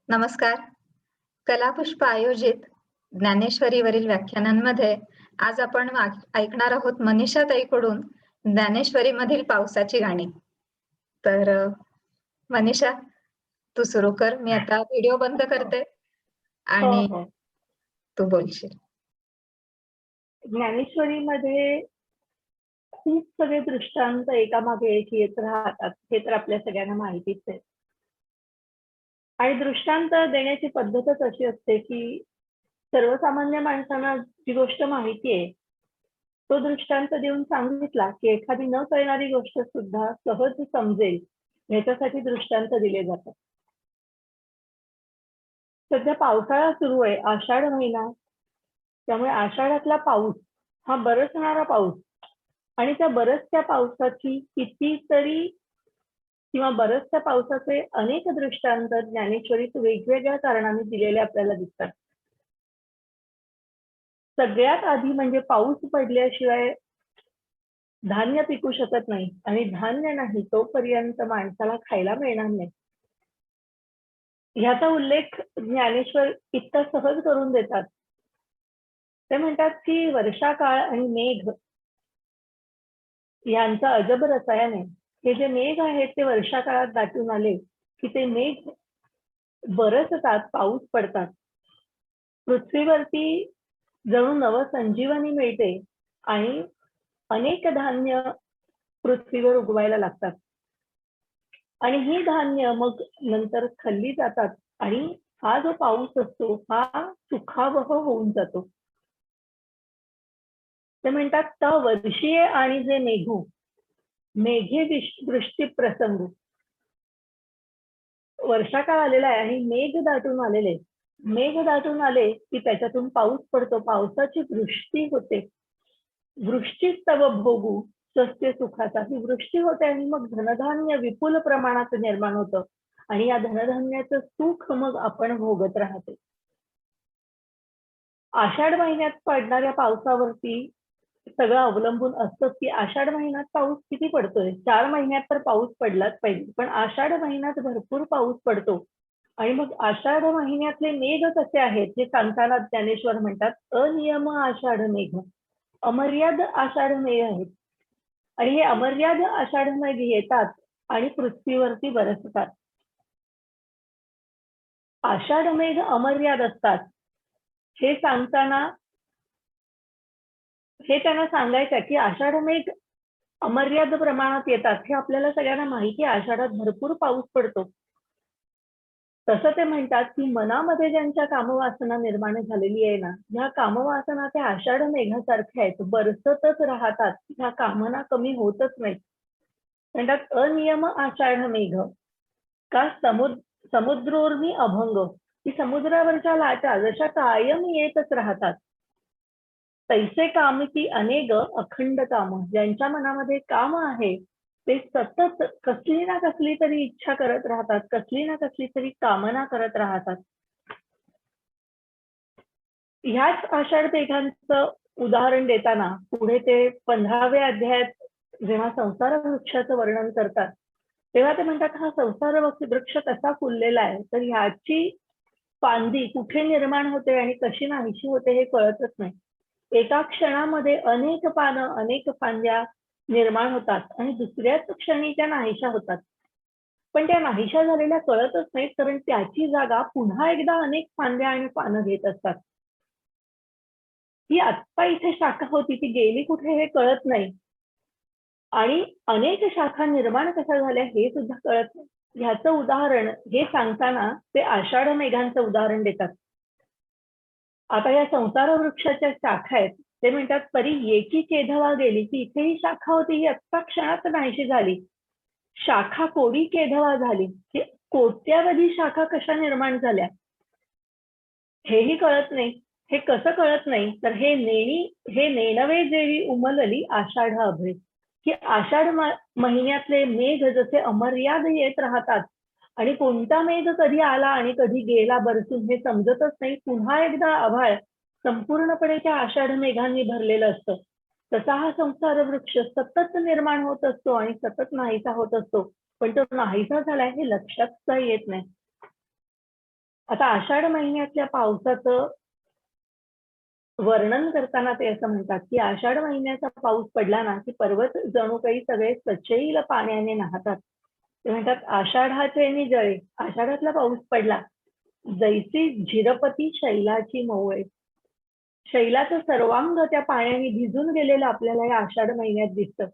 नमस्कार. कलापुष्प आयोजित ज्ञानेश्वरीवरील व्याख्यानांमध्ये आज आपण ऐकणार आहोत मनीषा ताईकडून ज्ञानेश्वरीमधील पावसाची गाणी. तर मनीषा, तू सुरू कर. मी आता व्हिडिओ बंद हो, करते हो, आणि हो. तू बोलशील. ज्ञानेश्वरीमध्ये खूप सगळे दृष्टांत एकामागे एक येत राहतात, हे तर आपल्या सगळ्यांना माहितीच आहे. आणि दृष्टांत देण्याची पद्धतच अशी असते, की सर्वसामान्य माणसांना जी गोष्ट माहिती आहे, तो दृष्टांत देऊन सांगितला, की एखादी न कळणारी गोष्ट सुद्धा सहज समजेल, ह्याच्यासाठी दृष्टांत दिले जातात. सध्या पावसाळा सुरू आहे, आषाढ महिना. त्यामुळे आषाढातला पाऊस हा बरसणारा पाऊस आणि त्या बरसत्या पावसाची कितीतरी किंवा बरसत्या पावसाचे अनेक दृष्टांत ज्ञानेश्वरीत वेगवेगळ्या कारणाने दिलेले आपल्याला दिसतात. सगळ्यात आधी म्हणजे पाऊस पडल्याशिवाय धान्य पिकू शकत नाही आणि धान्य नाही तोपर्यंत माणसाला खायला मिळणार नाही. ह्याचा उल्लेख ज्ञानेश्वर इतका सहज करून देतात. ते म्हणतात की वर्षाकाळ आणि मेघ यांचा अजब रसायन आहे. हे जे मेघ आहेत ते वर्षाकाळात दाटून आले, की ते मेघ बरसतात, पाऊस पडतात. पृथ्वीवरती जणू नवसंजीवनी मिळते आणि अनेक धान्य पृथ्वीवर उगवायला लागतात. आणि ही धान्य मग नंतर खाल्ली जातात आणि हा जो पाऊस असतो हा सुखावह होऊन जातो. ते म्हणतात वर्षीय आणि जे मेघू मेघे वृष्टी प्रसंगू. वर्षाकाळ आलेला आहे आणि मेघ दाटून आलेले. मेघ दाटून आले की त्याच्यातून पाऊस पडतो, पावसाची वृष्टी होते. वृष्टीस्तव भोगू स्वस्ते सुखाचा. ही वृष्टी होते आणि मग धनधान्य विपुल प्रमाणात निर्माण होतं आणि या धनधान्याचं सुख मग आपण भोगत राहतो. आषाढ महिन्यात पडणाऱ्या पावसावरती सगळं अवलंबून असतं, की आषाढ महिन्यात पाऊस किती पडतोय. 4 महिन्यात तर पाऊस पडलाच पाहिजे, पण आषाढ महिन्यात भरपूर पाऊस पडतो आणि मग आषाढ महिन्यातले मेघ कसे आहेत हे सांगताना ज्ञानेश्वर म्हणतात अनियम आषाढ मेघ, अमर्याद आषाढ मेघ आहेत आणि हे अमर्याद आषाढ मेघ येतात आणि पृथ्वीवरती बरसतात. आषाढ मेघ अमर्याद असतात हे सांगताना हे त्यांना सांगायचं की आषाढ मेघ अमर्याद प्रमाणात येतात हे आपल्याला सगळ्यांना माहिती आहे. आषाढात भरपूर पाऊस पडतो. तसं ते म्हणतात की मनामध्ये ज्यांच्या कामवासना निर्माण झालेली आहे ना, ह्या कामवासना त्या आषाढ मेघासारख्या आहेत, बरसतच राहतात. ह्या कामना कमी होतच नाहीत. म्हणतात अनियम आषाढ मेघ का समुद्रोर्मी अभंग. की समुद्रावरच्या लाटा जशा कायम येतच राहतात. तैसे कामकी अनेक अखंड काम. ज्यांच्या मनामध्ये काम आहे ते सतत कसली ना कसली तरी इच्छा करत राहतात, कसली ना कसली तरी कामना करत राहतात. ह्याच आषाढ मेघांचं उदाहरण देताना पुढे ते 15व्या अध्यायात जेव्हा संसार वृक्षाचं वर्णन करतात, तेव्हा ते म्हणतात हा संसार वृक्ष कसा फुललेला आहे, तर ह्याची फांदी कुठे निर्माण होते आणि कशी नाहीशी होते हे कळतच नाही. एका क्षणामध्ये अनेक पानं, अनेक फांद्या निर्माण होतात आणि दुसऱ्याच क्षणी त्या नाहीशा होतात. पण त्या नाहीशा झालेल्या कळतच नाहीत, कारण त्याची जागा पुन्हा एकदा अनेक फांद्या आणि पानं घेत असतात. ही आत्ता इथे शाखा होती, ती गेली कुठे हे कळत नाही. आणि अनेक शाखा निर्माण कशा झाल्या हे सुद्धा कळत नाही. ह्याचं उदाहरण हे सांगताना ते आषाढ मेघांचं उदाहरण देतात. आता या संसार वृक्षाच्या शाखा आहेत. ते म्हणतात परी एकी केधवा गेली, की इथे ही शाखा होती, ही आत्ता क्षणात नाहीशी झाली. शाखा कोडी केधवा झाली, की कोट्यावधी शाखा कशा निर्माण झाल्या हेही कळत नाही. हे कसं कळत नाही, तर हे नेणवे जेवी उमलली आषाढ अभय. की आषाढ महिन्यातले मेघ जसे अमर्याद येत राहतात आणि कोणता मेघ कधी आला आणि कधी गेला बरसून हे समजतच नाही. पुन्हा एकदा आभाळ संपूर्णपणे त्या आषाढ मेघांनी भरलेलं असतं. तसा हा संसार वृक्ष सतत निर्माण होत असतो आणि सतत नाहीसा होत असतो. पण तो नाहीसा झालाय हे लक्षात सुद्धा येत नाही. आता आषाढ महिन्यातल्या पावसाचं वर्णन करताना ते असं म्हणतात की आषाढ महिन्याचा पाऊस पडला ना की पर्वत जणू काही सगळे सचैल पाण्याने नाहतात. ते म्हणतात आषाढाचे नि जळे, आषाढातला पाऊस पडला जैसी झिरपती शैलाची मोवळे. शैलाचं सर्वांग त्या पाण्याने भिजून गेलेलं आपल्याला या आषाढ महिन्यात दिसतं.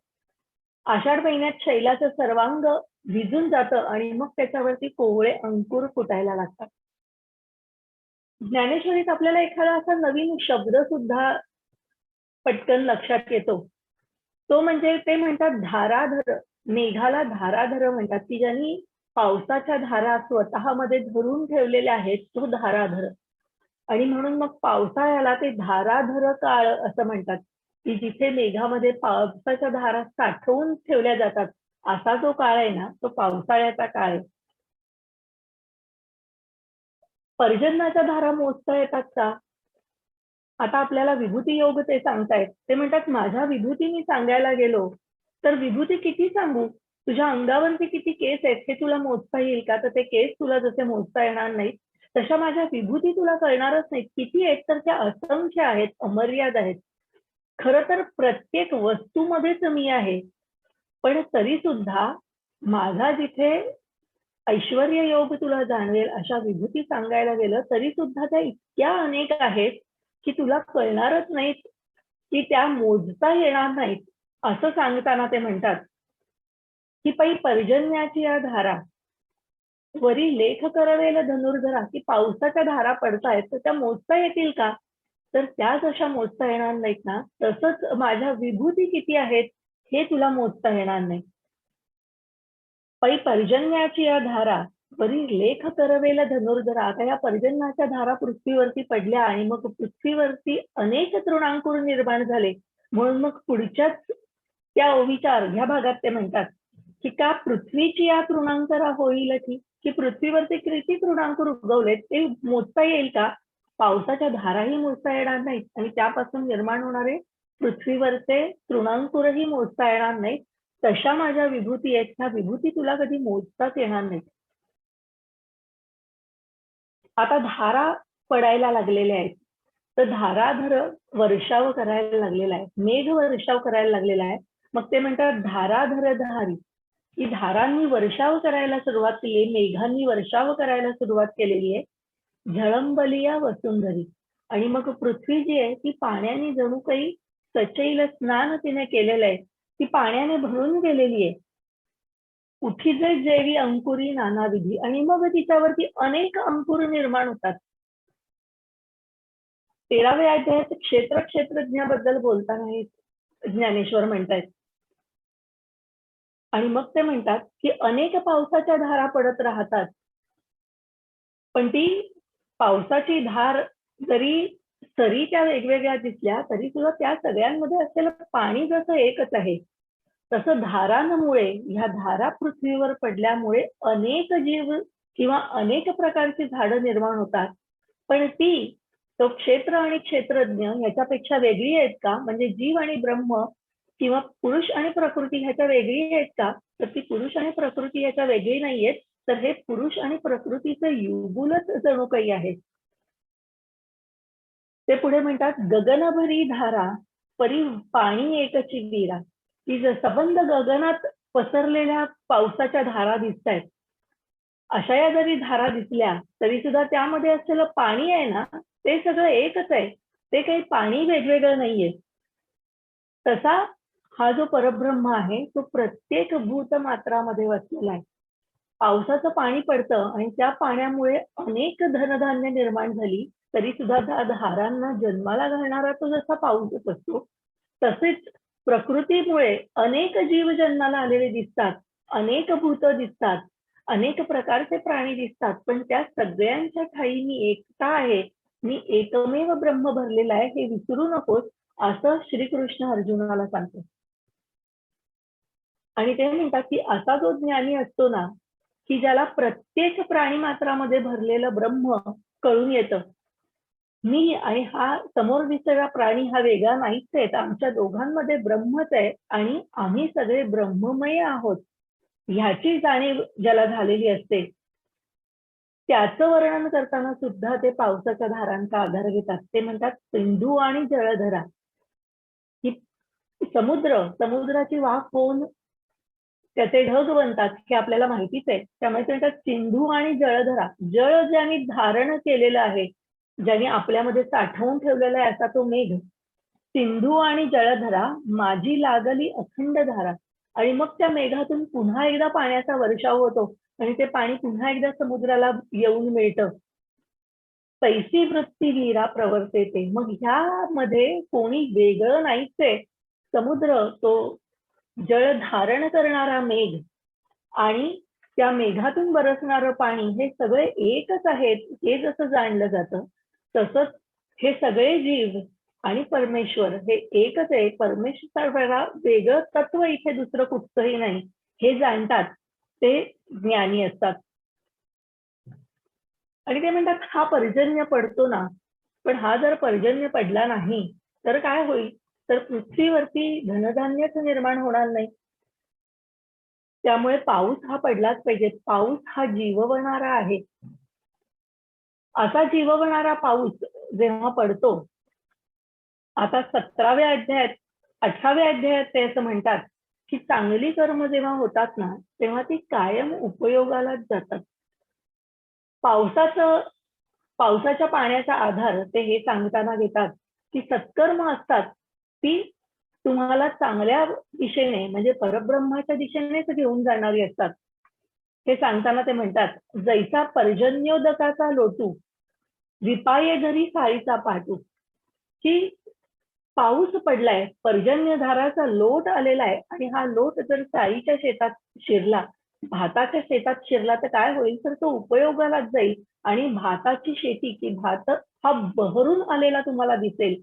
आषाढ महिन्यात शैलाचं सर्वांग भिजून जातं आणि मग त्याच्यावरती कोवळे अंकुर फुटायला लागतात. ज्ञानेश्वरीत आपल्याला एखादा असा नवीन शब्द सुद्धा पटकन लक्षात येतो. तो म्हणजे ते म्हणतात धाराधर. मेघाला धाराधर म्हणतात की ज्यांनी पावसाच्या धारा स्वतःमध्ये धरून ठेवलेल्या आहेत तो धाराधर. आणि म्हणून मग पावसाळ्याला ते धाराधर काळ असं म्हणतात की जिथे मेघामध्ये पावसाच्या धारा साठवून ठेवल्या जातात असा जो काळ आहे ना तो पावसाळ्याचा काळ आहे. पर्जन्याच्या धारा मोजता येतात का? आता आपल्याला विभूती योग ते सांगतायत. ते म्हणतात माझ्या विभूती मी सांगायला गेलो तर विभूती किती सांगू? तुझ्या अंगावरती किती केस आहेत हे तुला मोजता येईल का? तर ते केस तुला जसे मोजता येणार नाहीत तशा माझ्या विभूती तुला कळणारच नाहीत. किती आहेत तर त्या असंख्य आहेत, अमर्याद आहेत. खरं तर प्रत्येक वस्तूमध्येच मी आहे. पण तरी सुद्धा माझा जिथे ऐश्वर्य योग तुला जाणवेल अशा विभूती सांगायला गेलं तरी सुद्धा त्या इतक्या अनेक आहेत की तुला कळणारच नाहीत की त्या मोजता येणार नाहीत. असं सांगताना ते म्हणतात की पै पर्जन्याची या धारा वरी लेख करवेल धनुर्धरा, की पावसाच्या धारा पडतायत तर त्या मोजता येतील का? तर त्या जशा मोजता येणार नाहीत ना तसंच माझ्या विभूती किती आहेत हे तुला मोजता येणार नाही. पै पर्जन्याची या धारा वरी लेख करवेल धनुर्धरा. आता या पर्जन्याच्या धारा पृथ्वीवरती पडल्या आणि मग पृथ्वीवरती अनेक तृणांकुर निर्माण झाले. म्हणून मग पुढच्याच त्या ओवीच्या अर्ध्या भागात ते म्हणतात की का पृथ्वीची या तृणांकरा होईल की पृथ्वीवरती किती तृणांकुर उगवलेत ते मोजता येईल का? पावसाच्या धाराही मोजता येणार नाहीत आणि त्यापासून निर्माण होणारे पृथ्वीवरचे तृणांकुरही मोजता येणार नाहीत. तशा माझ्या विभूती आहेत, ह्या विभूती तुला कधी मोजताच येणार नाहीत. आता धारा पडायला लागलेल्या आहेत तर धाराधर वर्षाव करायला लागलेला आहे, मेघ वर्षाव करायला लागलेला आहे. मग ते म्हणतात धाराधर धारी, की धारांनी वर्षाव करायला सुरुवात केली, मेघांनी वर्षाव करायला सुरुवात केलेली आहे. झळंबलिया वसुंधरी, आणि मग पृथ्वी जी आहे ती पाण्याने जणू काही सचैल स्नान तिने केलेलं आहे, ती पाण्याने भरून गेलेली आहे. उठीजे जेवी अंकुरी नानाविधी, आणि मग तिच्यावरती अनेक अंकुर निर्माण होतात. 13व्या अध्यायात क्षेत्रज्ञाबद्दल बोलताना ज्ञानेश्वर म्हणतायत आणि मग ते म्हणतात की अनेक पावसाच्या धारा पडत राहतात पण ती पावसाची धार जरी सरी त्या वेगवेगळ्या दिसल्या तरी सुद्धा त्या सगळ्यांमध्ये असलेलं पाणी जसं एकच आहे तसं धारांमुळे ह्या धारा पृथ्वीवर पडल्यामुळे अनेक जीव किंवा अनेक प्रकारची झाडं निर्माण होतात. पण ती तो क्षेत्र आणि क्षेत्रज्ञ ह्याच्यापेक्षा वेगळी आहेत का? म्हणजे जीव आणि ब्रह्म किंवा पुरुष आणि प्रकृती ह्याच्या वेगळी आहेत का? तर ती पुरुष आणि प्रकृती ह्याच्या वेगळी नाहीयेत, तर हे पुरुष आणि प्रकृतीचं युगुलच जणू काही आहे. ते पुढे म्हणतात गगनभरी धारा परी पाणी एकची वीरा, की सबंध गगनात पसरलेल्या पावसाच्या धारा दिसतायत. अशा या जरी धारा दिसल्या तरी सुद्धा त्यामध्ये असलेलं पाणी आहे ना ते सगळं एकच आहे, ते काही पाणी वेगवेगळं नाहीये. तसा हा जो परब्रह्म आहे तो प्रत्येक भूतमात्रामध्ये वसलेला आहे. पावसाचं पाणी पडतं आणि त्या पाण्यामुळे अनेक धनधान्य निर्माण झाली तरी सुद्धा त्या धारांना जन्माला घालणारा तो जसा पाऊसच असतो तसेच प्रकृतीमुळे अनेक जीव जन्माला आलेले दिसतात, अनेक भूत दिसतात, अनेक प्रकारचे प्राणी दिसतात, पण त्या सगळ्यांच्या ठायी मी एकटा आहे, मी एकमेव ब्रह्म भरलेला आहे हे विसरू नकोस, असं श्रीकृष्ण अर्जुनाला सांगतो. आणि ते म्हणतात की असा जो ज्ञानी असतो ना की ज्याला प्रत्येक प्राणी मात्रामध्ये भरलेलं ब्रह्म कळून येतं, मी आणि हा समोर दिसलेला प्राणी हा वेगळा नाहीच आहे, आमच्या दोघांमध्ये ब्रह्मच आहे आणि आम्ही सगळे ब्रह्ममय आहोत ह्याची जाणीव ज्याला झालेली असते त्याचं वर्णन करताना सुद्धा ते पावसाच्या धारांचा आधार घेतात. ते म्हणतात सिंधू आणि जळधरा. ही समुद्राची वाफ होऊन त्याचे ढग बनतात हे आपल्याला माहितीच आहे. त्यामुळे ते म्हणतात सिंधू आणि जळधरा. जळ ज्यांनी धारण केलेलं आहे, ज्यांनी आपल्यामध्ये साठवून ठेवलेला आहे असा तो मेघ. सिंधू आणि जळधरा माझी लागली अखंड धारा. आणि मग त्या मेघातून पुन्हा एकदा पाण्याचा वर्षाव होतो आणि ते पाणी पुन्हा एकदा समुद्राला येऊन मिळतं. तैसी वृत्ती वीरा प्रवर्तेते. मग ह्यामध्ये कोणी वेगळं नाहीच आहे. समुद्र, तो जळ धारण करणारा मेघ आणि त्या मेघातून बरसणारं पाणी हे सगळे एकच आहेत हे जसं जाणलं जातं, तसंच हे सगळे जीव आणि परमेश्वर हे एकच आहे. परमेश्वराला वेगळं तत्व इथे दुसरं कुठचंही नाही हे जाणतात ते ज्ञानी असतात. आणि ते म्हणतात हा पर्जन्य पडतो ना, पण हा जर पर्जन्य पडला नाही तर काय होईल? तर पृथ्वीवरती धनधान्यच निर्माण होणार नाही. त्यामुळे पाऊस हा पडलाच पाहिजे. पाऊस हा जीववणारा आहे. असा जीववणारा पाऊस जेव्हा पडतो, आता 17व्या अध्यायात 18व्या अध्यायात ते असं म्हणतात की चांगली कर्म जेव्हा होतात ना, तेव्हा ती कायम उपयोगालाच जातात. पावसाच्या पाण्याचा आधार ते हे सांगताना घेतात की सत्कर्म असतात ती तुम्हाला चांगल्या दिशेने म्हणजे परब्रह्माच्या दिशेनेच घेऊन जाणारी असतात. हे सांगताना ते म्हणतात जैसा पर्जन्योदकाचा लोटू विपाये घरी साळीचा पाटू. की पाऊस पडलाय, पर्जन्यधाराचा लोट आलेला आहे आणि हा लोट जर साळीच्या शेतात शिरला, भाताच्या शेतात शिरला तर काय होईल? तर तो उपयोगालाच जाईल आणि भाताची शेती की भात हा बहरून आलेला तुम्हाला दिसेल.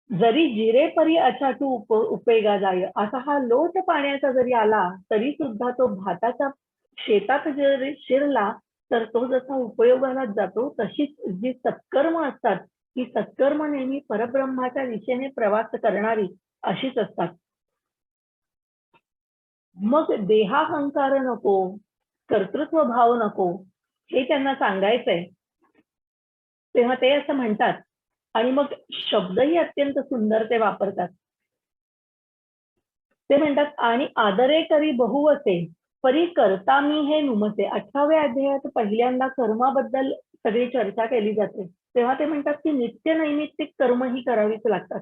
जरी जिरे परी अचाटू उपेगा जाय. असा हा लोट पाण्याचा जरी आला तरी सुद्धा तो भाताच्या शेतात जरी शिरला तर तो जसा उपयोगालाच जातो, तशीच जी सत्कर्म असतात ही सत्कर्म नेहमी परब्रह्माच्या दिशेने प्रवास करणारी अशीच असतात. मग देहाहंकार नको, कर्तृत्व भाव नको हे त्यांना सांगायचंय. तेव्हा ते असं म्हणतात आणि मग शब्दही अत्यंत सुंदर ते वापरतात. ते म्हणतात आणि आदरे करी बहुवसे परी करता मी हे नुमसे. 18व्या अध्यायात पहिल्यांदा कर्माबद्दल सगळी चर्चा केली जाते. तेव्हा ते म्हणतात की नित्य नैमित्तिक कर्म ही करावीच लागतात.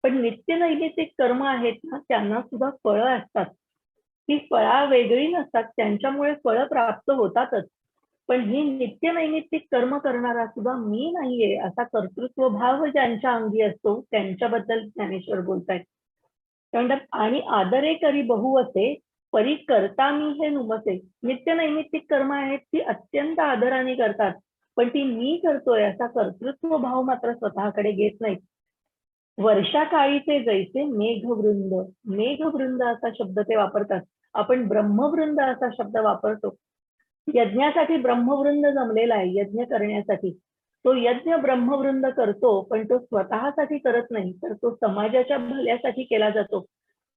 पण नित्य नैमित्तिक कर्म आहेत ना, त्यांना सुद्धा फळं असतात. ती फळा वेगळी नसतात, त्यांच्यामुळे फळं प्राप्त होतातच. पण ही नित्य नैमित्तिक कर्म करणारा सुद्धा मी नाहीये असा कर्तृत्व भाव ज्यांच्या अंगी असतो त्यांच्याबद्दल ज्ञानेश्वर बोलतायत. म्हणतात आणि आदरे करी बहुवसे परी करता मी हे नुमसे. नित्य नैमित्तिक कर्म आहेत ती अत्यंत आदराने करतात, पण ती मी करतोय असा कर्तृत्व भाव मात्र स्वतःकडे घेत नाहीत. वर्षाकाळीचे जैसे मेघवृंद. मेघवृंद असा शब्द ते वापरतात. आपण ब्रह्मवृंद असा शब्द वापरतो. यज्ञासाठी ब्रह्मवृंद जमलेला आहे, यज्ञ करण्यासाठी. तो यज्ञ ब्रह्मवृंद करतो, पण तो स्वतःसाठी करत नाही, तर तो समाजाच्या भल्यासाठी केला जातो.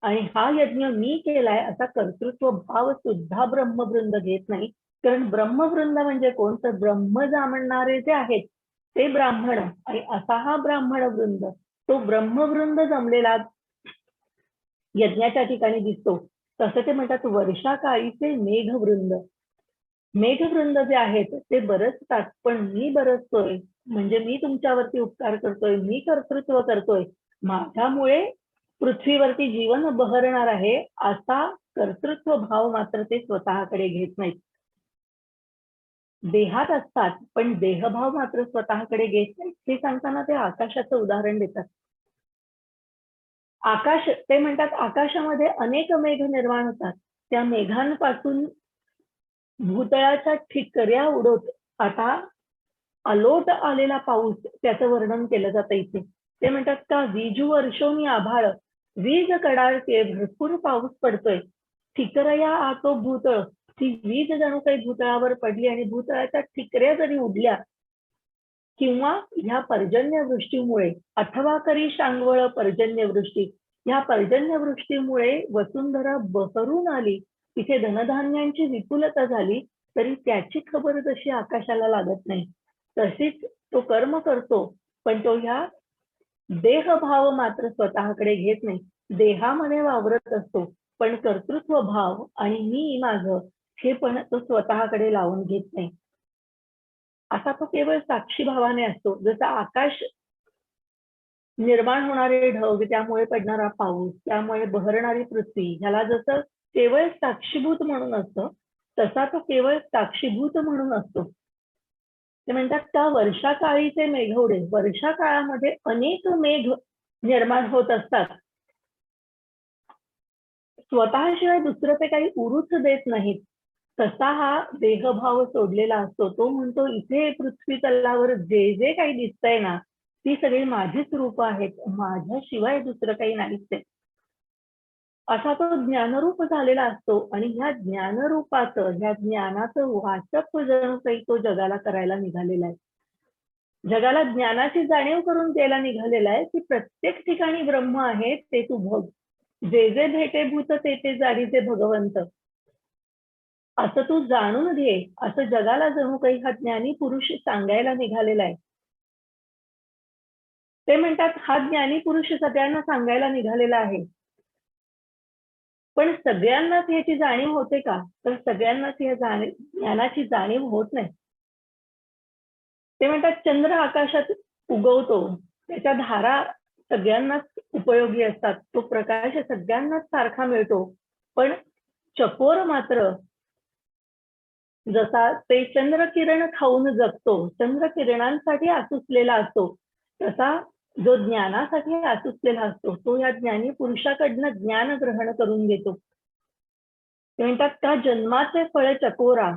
आणि हा यज्ञ मी केलाय असा कर्तृत्व भाव सुद्धा ब्रह्मवृंद घेत नाही. कारण ब्रह्मवृंद म्हणजे कोण? तर ब्रह्म जाणणारे जे आहेत ते ब्राह्मण. आणि असा हा ब्राह्मण वृंद, तो ब्रह्मवृंद जमलेला यज्ञाच्या ठिकाणी दिसतो. तसं ते म्हणतात वर्षाकाळीचे मेघवृंद. मेघवृंद जे आहेत ते बरसतात, पण मी बरसतोय म्हणजे मी तुमच्यावरती उपकार करतोय, मी कर्तृत्व करतोय, माझ्यामुळे पृथ्वीवरती जीवन बहरणार आहे असा कर्तृत्व भाव मात्र ते स्वतःकडे घेत नाहीत. देहात असतात पण देहभाव मात्र स्वतःकडे घेत नाहीत. हे सांगताना ते आकाशाचं उदाहरण देतात. आकाश, ते म्हणतात आकाशामध्ये अनेक मेघ निर्माण होतात. त्या मेघांपासून भूतळाच्या ठिकऱ्या उडवत आता अलोट आलेला पाऊस त्याचं वर्णन केलं जातं इथे. ते म्हणतात का वीजू वर्षोनी आभाळ वीज कडाळते भरपूर पाऊस पडतोय. ठिकरया आतो भूतळ. ती वीज जणू काही भूतळावर पडली आणि भूतळाच्या ठिकऱ्या जरी उडल्या किंवा ह्या पर्जन्यवृष्टीमुळे अथवा करी शांगवळ पर्जन्यवृष्टी, ह्या पर्जन्यवृष्टीमुळे वसुंधरा बहरून आली, तिथे धनधान्यांची विपुलता झाली तरी त्याची खबर जशी आकाशाला लागत नाही, तशीच तो कर्म करतो, पण तो ह्या देहभाव मात्र स्वतःकडे घेत नाही. देहामध्ये वावरत असतो, पण कर्तृत्व भाव आणि मी माझं हे पण तो स्वतःकडे लावून घेत नाही. असा तो केवळ साक्षी भावाने असतो. जसं आकाश निर्माण होणारे ढग, त्यामुळे पडणारा पाऊस, त्यामुळे बहरणारी पृथ्वी, ह्याला जसं केवळ साक्षीभूत म्हणून असतं, तसा तो केवळ साक्षीभूत म्हणून असतो. ते म्हणतात त्या वर्षाकाळीचे मेघवडे, वर्षा काळामध्ये अनेक मेघ निर्माण होत असतात. स्वतःशिवाय दुसरं ते काही उरूच देत नाहीत. तसा हा देहभाव सोडलेला असतो. तो म्हणतो इथे पृथ्वी तलावर जे जे काही दिसतंय ना, ती सगळी माझीच रूप आहेत. माझ्याशिवाय दुसरं काही नाहीच आहे. असा तो ज्ञानरूप झालेला असतो आणि ह्या ज्ञानरूपाचं, ह्या ज्ञानाचं वाटप जणू काही तो जगाला करायला निघालेला आहे. जगाला ज्ञानाची जाणीव करून द्यायला निघालेला आहे, की प्रत्येक ठिकाणी ब्रह्म आहे ते तू बघ. जे जे भेटे भूत ते ते जाणीचे भगवंत. असं तू जाणून घे, असं जगाला जणू काही हा ज्ञानी पुरुष सांगायला निघालेला आहे. ते म्हणतात हा ज्ञानी पुरुष सगळ्यांना सांगायला निघालेला आहे. पण सगळ्यांनाच ह्याची जाणीव होते का? तर सगळ्यांनाच या ज्ञानाची जाणीव होत नाही. ते म्हणतात चंद्र आकाशात उगवतो, त्याच्या धारा सगळ्यांनाच उपयोगी असतात. तो प्रकाश सगळ्यांनाच सारखा मिळतो. पण चकोर मात्र जसा ते चंद्रकिरण खाऊन जगतो, चंद्रकिरणांसाठी आसुसलेला असतो, तसा जो ज्ञानासाठी आसुसलेला असतो, तो या ज्ञानी पुरुषाकडनं ज्ञान ग्रहण करून घेतो. ते म्हणतात का जन्माचे फळ चकोरा,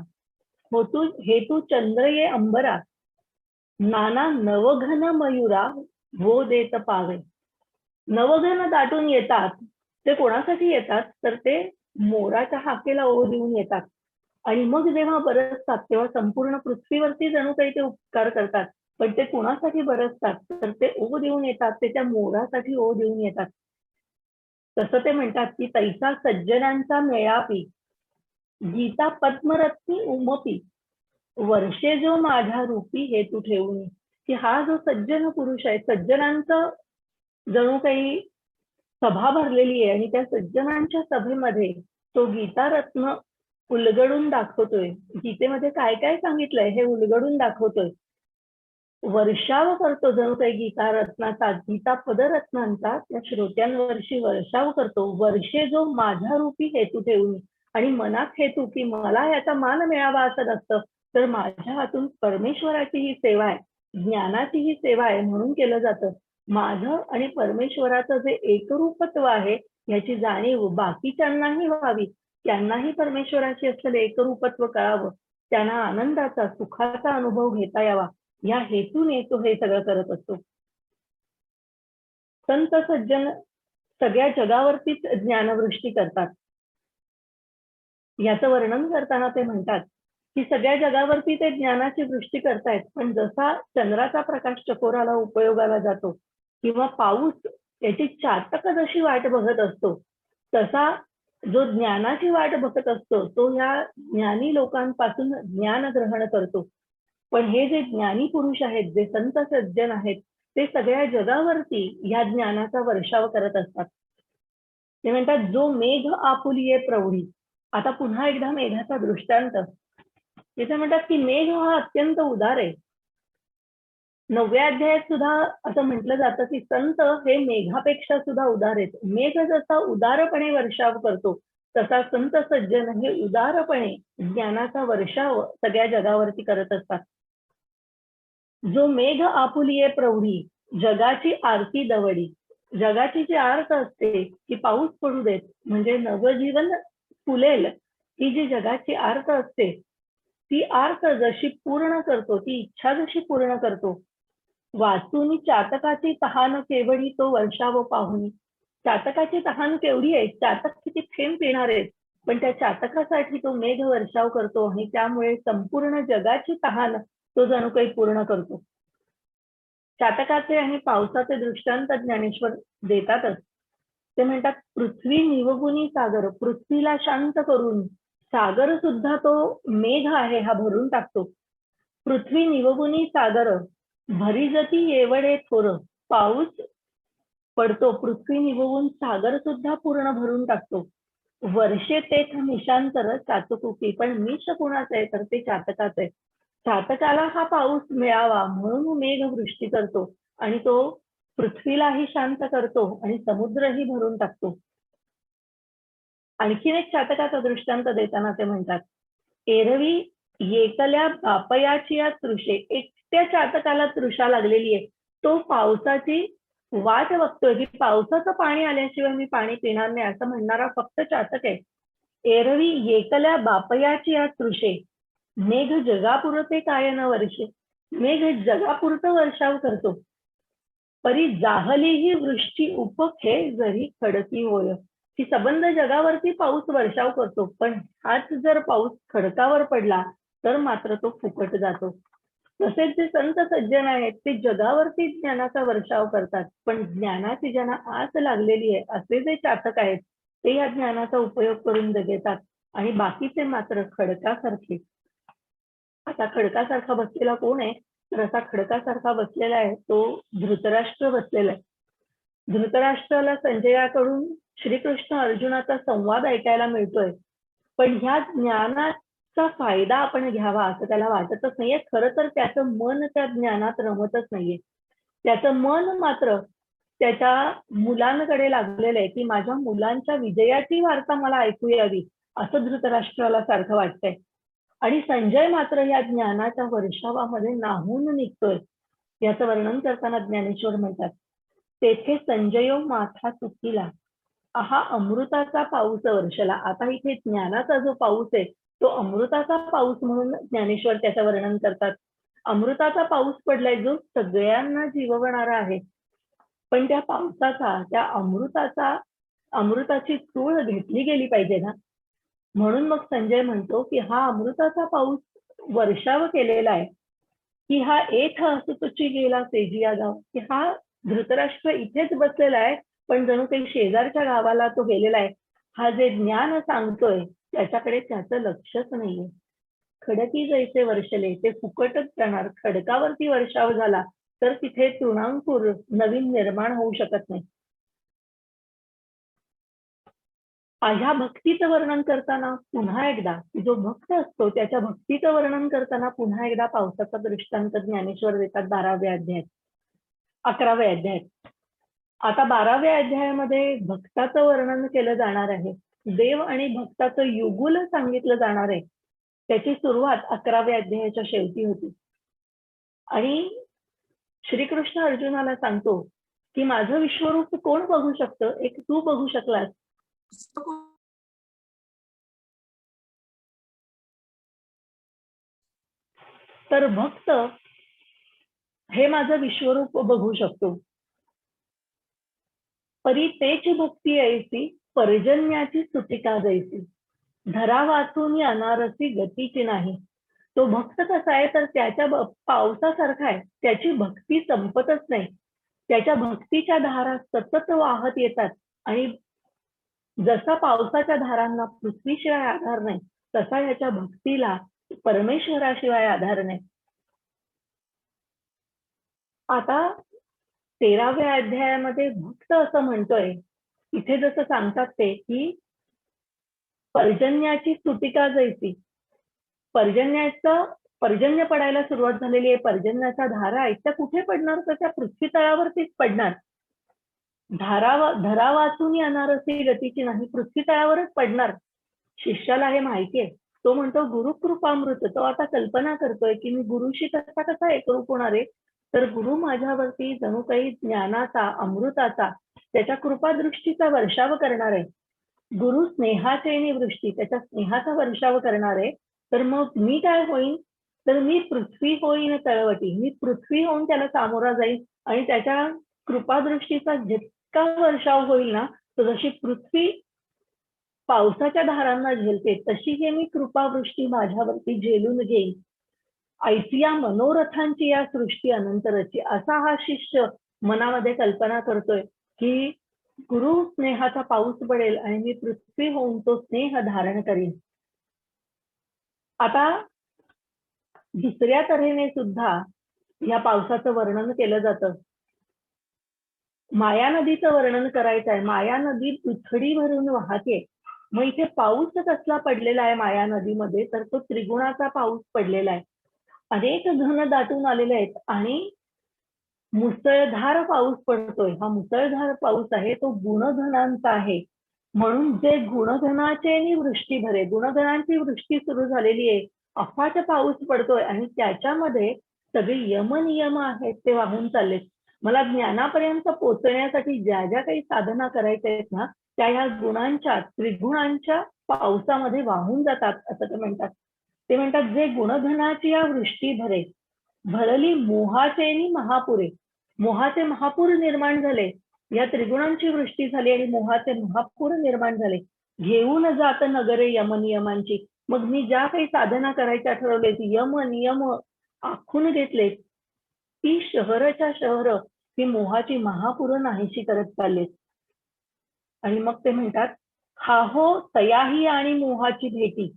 हे तू चंद्र ये अंबरा, नाना नवघन मयुरा वो देत पावे. नवघन दाटून येतात. ते कोणासाठी येतात? तर ते मोराच्या हाकेला ओ देऊन येतात. आणि मग जेव्हा बरसतात तेव्हा संपूर्ण पृथ्वीवरती जणू काही ते उपकार करतात. पण ते कोणासाठी बरसतात? तर ते ओ देऊन येतात. ते त्या मोरासाठी ओ देऊन येतात. तसं ते म्हणतात की तैसा सज्जनांचा मेळापी, गीता पद्मरत्नी उमपी, वर्षे जो माझ्या रूपी हे तू ठेवून. की हा जो सज्जन पुरुष आहे, सज्जनांचं जणू काही सभा भरलेली आहे आणि त्या सज्जनांच्या सभेमध्ये तो गीतारत्न उलगडून दाखवतोय. गीतेमध्ये काय काय सांगितलंय हे उलगडून दाखवतोय. वर्षाव करतो जणू काही गीतारत्नाचा, गीता पदरत्नांचा त्या श्रोत्यांवरशी वर्षाव करतो. वर्षे जो माझ्या रूपी हेतू ठेवून. आणि मनात हेतू की मला याचा मान मिळावा असं नसतं, तर माझ्या हातून परमेश्वराची ही सेवा आहे, ज्ञानाची ही सेवा आहे म्हणून केलं जातं. माझं आणि परमेश्वराचं जे एकरूपत्व आहे याची जाणीव बाकीच्यांनाही व्हावी, त्यांनाही परमेश्वराशी असलेलं एकरूपत्व कळावं, त्यांना आनंदाचा सुखाचा अनुभव घेता यावा, या हेतूने तो हे सगळं करत असतो. संत सज्जन सगळ्या जगावरतीच ज्ञानवृष्टी करतात. याचं वर्णन करताना ते म्हणतात की सगळ्या जगावरती ते ज्ञानाची वृष्टी करतायत, पण जसा चंद्राचा प्रकाश चकोराला उपयोगाला जातो किंवा पाऊस याची चातक जशी वाट बघत असतो, तसा जो ज्ञानाची वाट बघत असतो तो या ज्ञानी लोकांपासून ज्ञान ग्रहण करतो. पण हे जे ज्ञानी पुरुष आहेत, जे संत सज्जन आहेत, ते सगळ्या जगावरती या ज्ञानाचा वर्षाव करत असतात. ते म्हणतात जो मेघ आपुलिये प्रौढी. आता पुन्हा एकदा मेघाचा दृष्टांत. तिथे म्हणतात की मेघ हा अत्यंत उदार आहे. 9व्या अध्यायात सुद्धा असं म्हटलं जातं की संत हे मेघापेक्षा सुद्धा उदार आहेत. मेघ जसा उदारपणे वर्षाव करतो, तसा संत सज्जन हे उदारपणे ज्ञानाचा वर्षाव सगळ्या जगावरती करत असतात. जो मेघ आपुलिये प्रौढी, जगाची आरती दवडी. जगाची जी आर्त असते की पाऊस पडू देत म्हणजे नवजीवन फुलेल, ही जी जगाची आर्त असते ती आर्त जशी पूर्ण करतो, ती इच्छा जशी पूर्ण करतो. वाचून चातकाची तहान केवढी तो वर्षाव पाहुनी. चातकाची तहान केवढी आहे, चातक किती थेंब पिणार आहेत, पण त्या चातकासाठी तो मेघ वर्षाव करतो आणि त्यामुळे संपूर्ण जगाची तहान तो जणू काही पूर्ण करतो. चातकाचे आणि पावसाचे दृष्टांत ज्ञानेश्वर देतातच. ते म्हणतात पृथ्वी निवगुनी सागर, पृथ्वीला शांत करून सागर सुद्धा तो मेघ आहे हा भरून टाकतो. पृथ्वी निवगुनी सागर, भरिजती येवडे थोर. पाऊस पडतो, पृथ्वी निवगून सागर सुद्धा पूर्ण भरून टाकतो. वर्षे तेथ निशांतर चातकुकी. पण मिश कुणाचं आहे तर ते चातकाचं आहे. चातकाला हा पाऊस मिळावा म्हणून मेघ वृष्टी करतो आणि तो पृथ्वीलाही शांत करतो आणि समुद्रही भरून टाकतो. आणखीन एक चातकाचा दृष्टांत देताना ते म्हणतात, एरवी एकल्या बापयाची या तृषे. एकट्या चातकाला तृषा लागलेली आहे. तो पावसाची वाट बघतोय की पावसाचं पाणी आल्याशिवाय मी पाणी पिणार नाही असं म्हणणारा फक्त चातक आहे. एरवी एकल्या बापयाची या तृषे, मेघ जगापुरते काय न वर्षे. मेघ जगापुरतं वर्षाव करतो. परी जाहली ही वृष्टी उपखे जरी खडकी होय. की सबंध जगावरती पाऊस वर्षाव करतो, पण हाच जर पाऊस खडकावर पडला तर मात्र तो फुकट जातो. तसेच जे संत सज्जन आहेत ते जगावरती ज्ञानाचा वर्षाव करतात, पण ज्ञानाची ज्यांना आस लागलेली आहे असे जे चातक आहेत ते या ज्ञानाचा उपयोग करून जगतात आणि बाकीचे मात्र खडकासारखे. आता खडकासारखा बसलेला कोण आहे तर असा खडकासारखा बसलेला आहे तो धृतराष्ट्र बसलेला आहे. धृतराष्ट्राला संजयाकडून श्रीकृष्ण अर्जुनाचा संवाद ऐकायला मिळतोय, पण ह्या ज्ञानाचा फायदा आपण घ्यावा असं त्याला वाटतच नाहीये. खरं तर त्याचं मन त्या ज्ञानात रमतच नाहीये. त्याचं मन मात्र त्याच्या मुलांकडे लागलेलं आहे की माझ्या मुलांच्या विजयाची वार्ता मला ऐकू यावी असं धृतराष्ट्राला सारखं वाटतंय. आणि संजय मात्र या ज्ञानाच्या वर्षावामध्ये नाहून निघतोय. याचं वर्णन करताना ज्ञानेश्वर म्हणतात, तेथे संजयो माथा चुकीला, हा अमृताचा पाऊस वर्षला. आता इथे ज्ञानाचा जो पाऊस आहे तो अमृताचा पाऊस म्हणून ज्ञानेश्वर त्याचं वर्णन करतात. अमृताचा पाऊस पडलाय जो सगळ्यांना जीववणारा आहे, पण त्या पावसाचा त्या अमृताची चूळ घेतली गेली पाहिजे ना. म्हणून मग संजय म्हणतो की हा अमृताचा पाऊस वर्षाव केलेला आहे की हा एथ असुतुची गेला सेजिया गाव. की हा धृतराष्ट्र इथेच बसलेला आहे पण जणू काही शेजारच्या गावाला तो गेलेला आहे. हा जे ज्ञान सांगतोय त्याच्याकडे त्याचं लक्षच नाहीये. खडकी जैसे वर्षले ते फुकटच जाणार. खडकावरती वर्षाव झाला तर तिथे तृणांकुर नवीन निर्माण होऊ शकत नाही. ह्या भक्तीचं वर्णन करताना पुन्हा एकदा जो भक्त असतो त्याच्या भक्तीचं वर्णन करताना पुन्हा एकदा पावसाचा दृष्टांत ज्ञानेश्वर देतात 12व्या अध्यायात 11व्या अध्यायात. आता 12व्या अध्यायामध्ये भक्ताचं वर्णन केलं जाणार आहे. देव आणि भक्ताचं युगुल सांगितलं जाणार आहे. त्याची सुरुवात 11व्या अध्यायाच्या शेवटी होती आणि श्रीकृष्ण अर्जुनाला सांगतो की माझं विश्वरूप कोण बघू शकतं. एक तू बघू शकलास तर भक्त हे माझं विश्वरूप बघू शकतो. परी तेच भक्ती ऐसी पर्जन्याची सुटिका जैसी, धरा वाचून अनारसी गतीची नाही. तो भक्त कसा आहे तर त्याच्या पावसासारखा आहे. त्याची भक्ती संपतच नाही. त्याच्या भक्तीच्या धारा सतत वाहत येतात आणि जसा पावसाच्या धारांना पृथ्वीशिवाय आधार नाही तसा याच्या भक्तीला परमेश्वराशिवाय आधार नाही. आता 13व्या अध्यायामध्ये भक्त असं म्हणतोय, इथे जसं सांगतात ते की पर्जन्याची सुटिका जैसी. पर्जन्य पडायला सुरुवात झालेली आहे. पर्जन्याच्या धारा आहेत त्या कुठे पडणार तर त्या पृथ्वी तळावरतीच पडणार. धरा वाचून अनारसी गतीची नाही, पृथ्वी तळावरच पडणार. शिष्याला हे माहिती आहे. तो म्हणतो गुरु कृपामृत. तो आता कल्पना करतोय की मी गुरुशी कसा एकरूप होणार आहे. तर गुरु माझ्यावरती जणू काही ज्ञानाचा अमृताचा त्याच्या कृपादृष्टीचा वर्षाव करणार आहे. गुरु स्नेहाचे वृष्टी त्याच्या स्नेहाचा वर्षाव करणार आहे. तर मग मी काय होईन तर मी पृथ्वी होईन तळवटी. मी पृथ्वी होऊन त्याला सामोरा जाईल आणि त्याच्या कृपादृष्टीचा जितका वर्षाव होईल ना तो जशी पृथ्वी पावसाच्या धारांना झेलते तशी हे मी कृपावृष्टी माझ्यावरती झेलून घेईन. ऐसिया मनोरथांची या सृष्टी अनंतरची. असा हा शिष्य मनामध्ये कल्पना करतोय की गुरु स्नेहाचा पाऊस पडेल आणि मी पृथ्वी होऊन तो स्नेह धारण करीन. आता दुसऱ्या तऱ्हेने सुद्धा या पावसाचं वर्णन केलं जातं. माया नदीचं वर्णन करायचं आहे. माया नदी दुथडी भरून वाहते. मग इथे पाऊस कसला पडलेला आहे माया नदीमध्ये, तर तो त्रिगुणाचा पाऊस पडलेला आहे. अनेक घन दाटून आलेले आहेत आणि मुसळधार पाऊस पडतोय. हा मुसळधार पाऊस आहे तो गुणधनांचा आहे. म्हणून जे गुणधनाचे वृष्टी भरे, गुणधनांची वृष्टी सुरू झालेली आहे. अफाट पाऊस पडतोय आणि त्याच्यामध्ये सगळे यमनियम आहेत ते वाहून चाललेत. मला ज्ञानापर्यंत पोहोचण्यासाठी ज्या ज्या काही साधना करायच्या आहेत ना, त्या ह्या गुणांच्या, त्रिगुणांच्या पावसामध्ये वाहून जातात असं ते म्हणतात. ते म्हणतात जे गुणधनाची या वृष्टी भरे, भरली मोहाचेनी महापुरे. मोहाचे महापूर निर्माण झाले. या त्रिगुणांची वृष्टी झाली आणि मोहाचे महापूर निर्माण झाले. घेऊन जात नगरे यमनियमांची. मग मी ज्या काही साधना करायच्या ठरवले, यम नियम आखून घेतले, ती शहरच्या शहर ही मोहाची महापूर नाहीशी करत चाललेत. आणि मग ते म्हणतात, हा हो तयाही आणि मोहाची भेटी,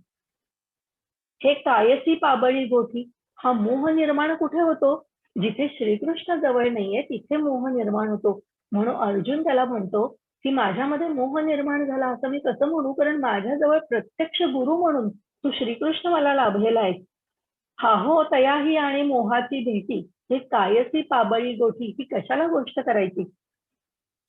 हे कायसी पाबळी गोठी. हा मोह निर्माण कुठे होतो? जिथे श्रीकृष्ण जवळ नाहीये तिथे मोह निर्माण होतो. म्हणून अर्जुन त्याला म्हणतो की माझ्यामध्ये मोह निर्माण झाला असं मी कसं म्हणू, कारण माझ्याजवळ प्रत्यक्ष गुरु म्हणून तू श्रीकृष्ण मला लाभलेला आहे. हा हो तयाही आणि मोहाची भेटी, हे कायसी पाबळी गोठी. ही कशाला गोष्ट करायची?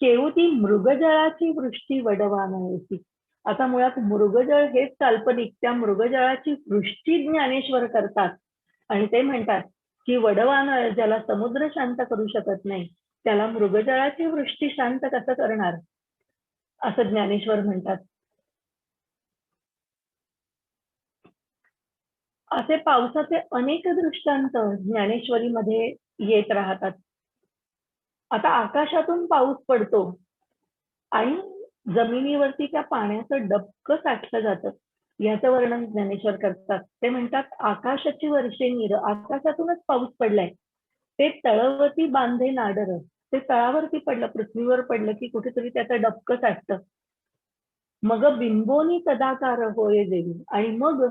केवती मृगजळाची वृष्टी वडवानयसी. आता मुळात मृगजळ हेच काल्पनिक. त्या मृगजळाची वृष्टी ज्ञानेश्वर करतात आणि ते म्हणतात की वडवानळ ज्याला समुद्र शांत करू शकत नाही त्याला मृगजळाची वृष्टी शांत कसं करणार, असं ज्ञानेश्वर म्हणतात. असे पावसाचे अनेक दृष्टांत ज्ञानेश्वरीमध्ये येत राहतात. आता आकाशातून पाऊस पडतो आणि जमिनीवरती त्या पाण्याचं डबकं साठलं जातं. याचं वर्णन ज्ञानेश्वर करतात. ते म्हणतात आकाशाची वर्षे नीर, आकाशातूनच पाऊस पडलाय. ते तळवती बांधे नाडर, ते तळावरती पडलं, पृथ्वीवर पडलं की कुठेतरी त्याचं डबकं साठतं. मग बिंबोनी तदाकार होय देवी, आणि मग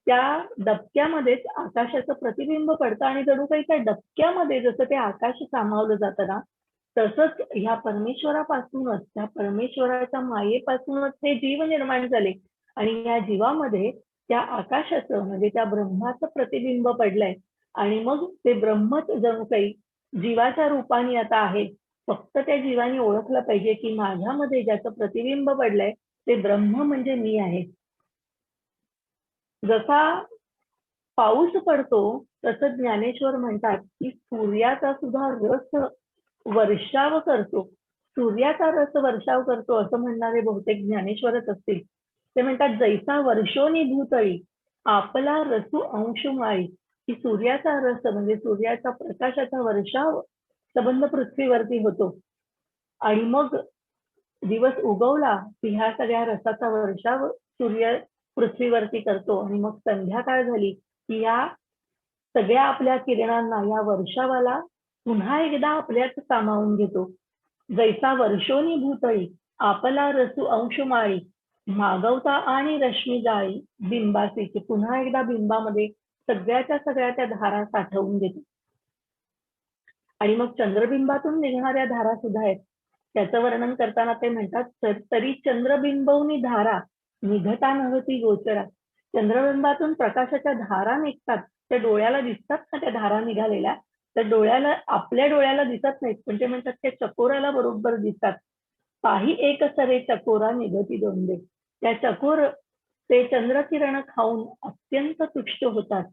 त्या डबक्यामध्येच आकाशाचं प्रतिबिंब पडतं आणि जणू काही त्या डबक्यामध्ये जसं ते आकाश सामावलं जातं ना, तसंच ह्या परमेश्वरापासूनच, त्या परमेश्वराच्या मायेपासूनच हे जीव निर्माण झाले आणि या जीवामध्ये त्या आकाशाचं म्हणजे त्या ब्रह्माचं प्रतिबिंब पडलंय आणि मग ते ब्रह्मच जणू काही जीवाच्या रूपाने आता आहे. फक्त त्या जीवाने ओळखलं पाहिजे की माझ्यामध्ये ज्याचं प्रतिबिंब पडलंय ते ब्रह्म म्हणजे मी आहे. जसा पाऊस पडतो तसं ज्ञानेश्वर म्हणतात की सूर्याचा सुद्धा रस वर्षाव करतो. सूर्याचा रस वर्षाव करतो असं म्हणणारे बहुतेक ज्ञानेश्वरच असतील. ते म्हणतात जैसा वर्षोनी भूतळी आपला रसू अंशुमाळी, की सूर्याचा रस म्हणजे सूर्याचा प्रकाशाचा वर्षाव संबंध पृथ्वीवरती होतो आणि मग दिवस उगवला की ह्या सगळ्या रसाचा वर्षाव सूर्य पृथ्वीवरती करतो आणि मग संध्याकाळ झाली की या सगळ्या आपल्या किरणांना, या वर्षावाला पुन्हा एकदा आपल्यात सामावून घेतो. जैसा वर्षोनी भूतळी आपला रसू अंशुमाळी, मागवता आणि रश्मी जाळी बिंबाची, की पुन्हा एकदा बिंबामध्ये सगळ्याच्या सगळ्या त्या धारा साठवून घेतो. आणि मग चंद्रबिंबातून निघणाऱ्या धारा सुद्धा आहेत. त्याचं वर्णन करताना ते म्हणतात तरी चंद्रबिंबवनी धारा निघता नव्हती गोचरा. चंद्रबिंबातून प्रकाशाच्या धारा निघतात, त्या डोळ्याला दिसतात ना त्या धारा निघालेल्या, तर डोळ्याला, आपल्या डोळ्याला दिसत नाहीत पण ते म्हणतात त्या चकोराला बरोबर दिसतात. पाही एक सरे चकोरा निघती दोंदे. त्या चकोर ते चंद्रकिरण खाऊन अत्यंत तुष्ट होतात.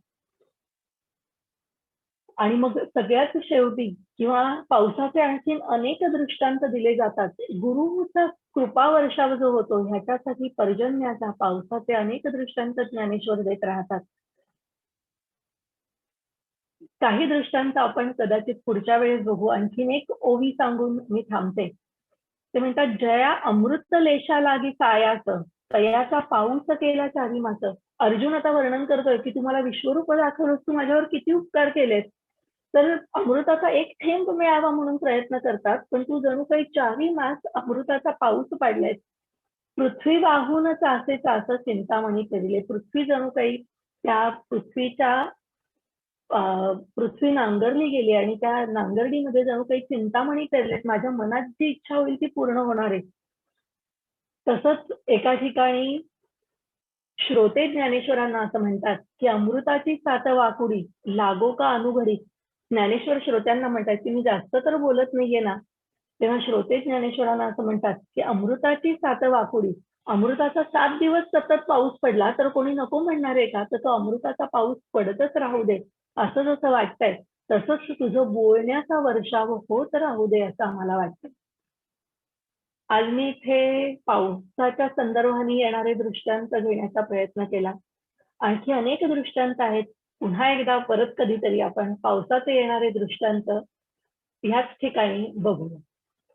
आणि मग सगळ्यात शेवटी किंवा पावसाचे आणखीन अनेक दृष्टांत दिले जातात. गुरुचा कृपा वर्षाव जो होतो ह्याच्यासाठी पर्जन्याचा, पावसाचे अनेक दृष्टांत ज्ञानेश्वर देत राहतात. काही दृष्टांत आपण कदाचित पुढच्या वेळेस बघू. आणखीन एक ओवी सांगून मी थांबते. ते म्हणतात जया अमृत लेशा लागी कायाच, तयाचा पाऊस केला चारी मास. अर्जुन आता वर्णन करतोय की तुम्हाला विश्वरूप दाखवलंस, तू माझ्यावर किती उपकार केलेत. तर अमृताचा एक थेंब मिळावा म्हणून प्रयत्न करतात, पण तू जणू काही 4 मास अमृताचा पाऊस पाडलायस. पृथ्वी वाहून चासे चास चिंतामणी पेरले. पृथ्वी जणू काही त्या पृथ्वी नांगरली गेली आणि त्या नांगरणीमध्ये जणू काही चिंतामणी पेरलेत. माझ्या मनात जी इच्छा होईल ती पूर्ण होणार आहे. तसंच एका ठिकाणी श्रोते ज्ञानेश्वरांना असं म्हणतात, की अमृताची सात वाकुडी लागो का अनुभडी. ज्ञानेश्वर श्रोत्यांना म्हणतात, की मी जास्त तर बोलत नाहीये ना. तेव्हा श्रोते ज्ञानेश्वरांना असं म्हणतात, की अमृताची सात वाकुडी. अमृताचा 7 दिवस सतत पाऊस पडला तर कोणी नको म्हणणार आहे का? तर तो अमृताचा पाऊस पडतच राहू दे. असं जसं वाटतंय, तसंच तुझं बोलण्याचा वर्षाव होत राहू दे असं आम्हाला वाटतं. आज मी इथे पावसाच्या संदर्भाने येणारे दृष्टांत घेण्याचा प्रयत्न केला. आणखी अनेक दृष्टांत आहेत. पुन्हा एकदा परत कधीतरी आपण पावसाचे येणारे दृष्टांत ह्याच ठिकाणी बघूया.